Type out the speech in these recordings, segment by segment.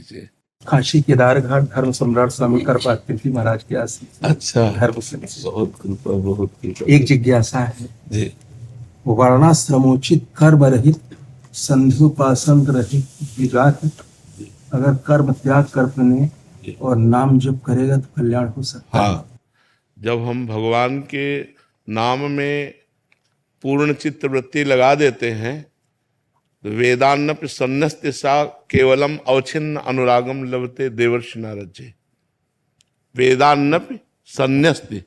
कीजिए। काशी केदार घाट धर्म सम्राट स्वामी कृपातीर्थ जी महाराज के आश्रम से अच्छा, धर्म से बहुत कृपा, बहुत कृपा। एक जिज्ञासा है, जी, वर्णाश्रमोचित कर्म रहित संध्योपासन रहित विराट, अगर कर्म त्याग कर अपने और नाम जप करेगा तो कल्याण हो सकता है। हाँ, जब हम भगवान के नाम में पूर्ण चित्त वृत्ति लगा देते हैं तो वेदान्नपि सन्नस्ति सा केवलम अवच्छिन्न अनुरागम लभते देवर्षि नारद जी। वेदान्नपि सन्न्यस्ति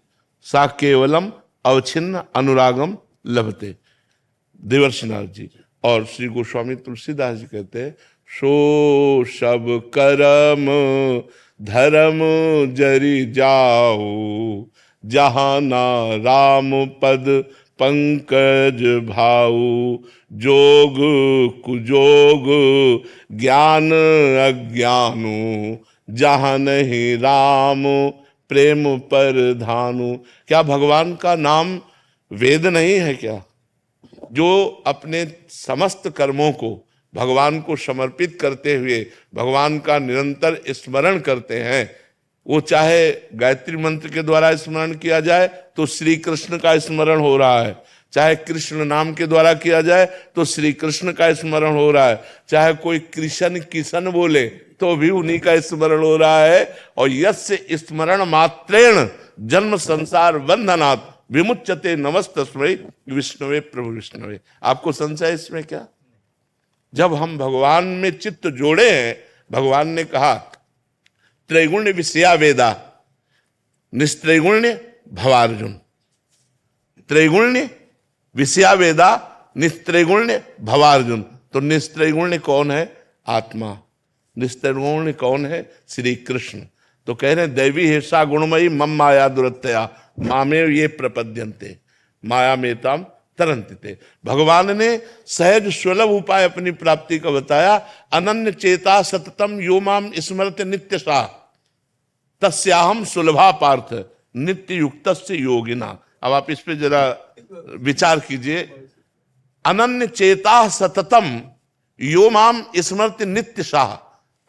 सा केवलम अवच्छिन्न अनुरागम लभते देवर्षि नारद जी। और श्री गोस्वामी तुलसीदास जी कहते हैं, सो सब कर्म धर्म जरि जाओ, जहाँ ना राम पद पंकज भाऊ, जोग कुजोग ज्ञान अज्ञानु, जहाँ नहीं राम प्रेम पर धानु। क्या भगवान का नाम वेद नहीं है क्या? जो अपने समस्त कर्मों को भगवान को समर्पित करते हुए भगवान का निरंतर स्मरण करते हैं, वो चाहे गायत्री मंत्र के द्वारा स्मरण किया जाए तो श्री कृष्ण का स्मरण हो रहा है, चाहे कृष्ण नाम के द्वारा किया जाए तो श्री कृष्ण का स्मरण हो रहा है, चाहे कोई कृष्ण किशन बोले तो भी उन्हीं का स्मरण हो रहा है। और यस्य स्मरण मात्रेण जन्म संसार बंधनात् विमुच्यते नमस्तस्मै विष्णुवे प्रभु विष्णुवे। आपको संशय इसमें क्या? जब हम भगवान में चित्त जोड़े हैं, भगवान ने कहा त्रैगुण्य विषया वेदा निस्त्रैगुण्य भवार्जुन, त्रैगुण्य विषया वेदा निस्त्रैगुण्य भवार्जुन। तो निस्त्रैगुण्य कौन है? आत्मा। निस्त्रैगुण्य कौन है? श्री कृष्ण। तो कह रहे हैं दैवी हेषा गुणमयी मम माया दुरत्या मामेव ये प्रपद्यन्ते माया मेताम तरंतिते। भगवान ने सहज सुलभ उपाय अपनी प्राप्ति का बताया, अनन्य चेता सततम यो माम स्मरते नित्यशा तस्याहम सुलभा पार्थ नित्य युक्तस्य योगिना। अब आप इस पे जरा विचार कीजिए। अनन्य चेता सततम यो माम स्मरते नित्यशा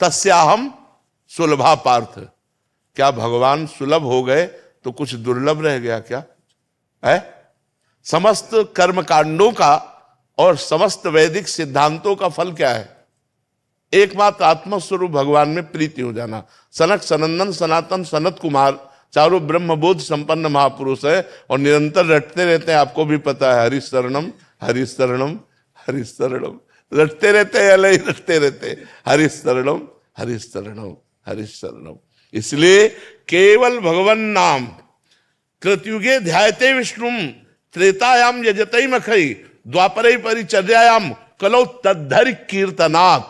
तस्याहम सुलभा पार्थ। क्या भगवान सुलभ हो गए तो कुछ दुर्लभ रह गया क्या है? समस्त कर्म कांडों का और समस्त वैदिक सिद्धांतों का फल क्या है? एकमात्र आत्मस्वरूप भगवान में प्रीति हो जाना। सनक सनंदन सनातन सनत कुमार चारों ब्रह्मबोध संपन्न महापुरुष है और निरंतर रटते रहते हैं। आपको भी पता है, हरिशरणम हरिशरणम हरिशरणम रटते रहते हैं, अलग ही रटते रहते हैं, हरिशरणम हरिशरणम हरिशरणम। इसलिए केवल भगवन नाम कृतयुगे ध्यायते विष्णुम त्रेतायाम यजतै मखई द्वापरे परिचर्यायाम कलौ तद्धरि कीर्तनात्।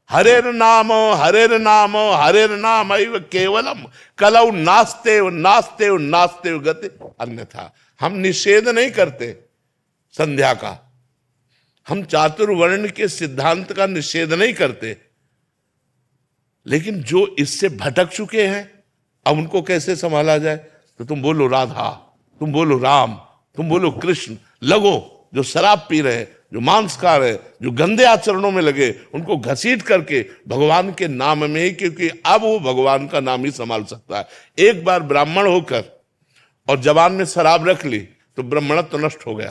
हरेर नाम हरेर नाम हरेर नाम एव केवलम कलौ नास्तेव नास्तेव नास्तेव गति अन्यथा। हम निषेध नहीं करते संध्या का, हम चातुर्वर्ण के सिद्धांत का निषेध नहीं करते, लेकिन जो इससे भटक चुके हैं अब उनको कैसे संभाला जाए? तो तुम बोलो राधा, तुम बोलो राम, तुम बोलो कृष्ण। लगो जो शराब पी रहे हैं, जो मांस खा रहे हैं, जो गंदे आचरणों में लगे, उनको घसीट करके भगवान के नाम में ही, क्योंकि अब वो भगवान का नाम ही संभाल सकता है। एक बार ब्राह्मण होकर और जबान में शराब रख ली तो ब्राह्मणत्व नष्ट हो गया।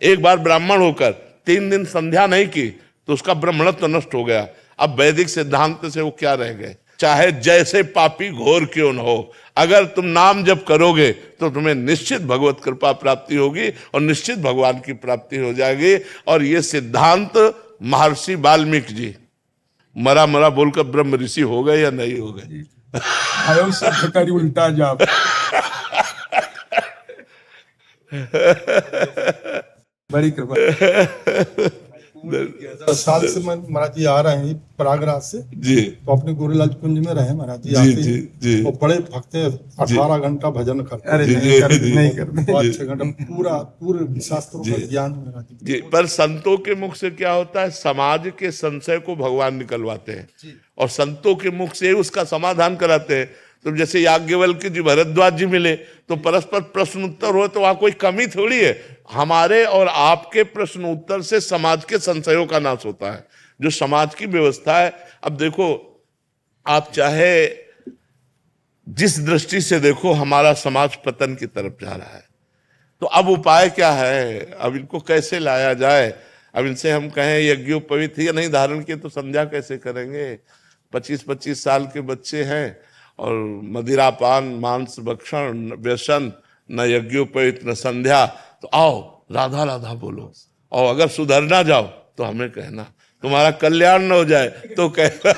एक बार ब्राह्मण होकर 3 दिन संध्या नहीं की तो उसका ब्राह्मणत्व नष्ट हो गया। अब वैदिक सिद्धांत से वो क्या रह गए? चाहे जैसे पापी घोर क्यों न हो, अगर तुम नाम जप करोगे तो तुम्हें निश्चित भगवत कृपा प्राप्ति होगी और निश्चित भगवान की प्राप्ति हो जाएगी। और ये सिद्धांत महर्षि वाल्मीकि जी मरा मरा बोलकर ब्रह्म ऋषि हो गए या नहीं हो गए? आयो सब करी उल्टा जाप। बड़ी कृपा। 10 साल से मैं महाराज जी आ रहे हैं प्रयागराज से जी तो अपने गोरेलाल कुंज में रहे महाराज जी। जी आते जी ही जी वो बड़े भक्त हैं, 18 घंटा भजन करते अरे हैं। नहीं करते, नहीं करते। 5-6 घंटा पूरे शास्त्रों का ज्ञान महाराज जी। जी। पर संतों के मुख से क्या होता है? समाज के संशय को भगवान निकलवाते हैं और संतों के मुख से उसका समाधान कराते हैं। तो जैसे याज्ञवल्क्य जी भरद्वाज जी मिले तो परस्पर प्रश्न उत्तर हो, तो वहां कोई कमी थोड़ी है। हमारे और आपके प्रश्न उत्तर से समाज के संशयों का नाश होता है, जो समाज की व्यवस्था है। अब देखो, आप चाहे जिस दृष्टि से देखो, हमारा समाज पतन की तरफ जा रहा है। तो अब उपाय क्या है? अब इनको कैसे लाया जाए? अब इनसे हम कहें यज्ञोपवीत ही नहीं धारण किए तो संध्या कैसे करेंगे? 25-25 साल के बच्चे हैं और मदिरापान, मांस भक्षण, व्यसन, न यज्ञोपवीत न संध्या। तो आओ राधा राधा बोलो, और अगर सुधरना जाओ तो हमें कहना, तुम्हारा कल्याण न हो जाए तो कहना।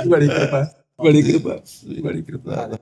बड़ी कृपा, बड़ी कृपा, बड़ी कृपा।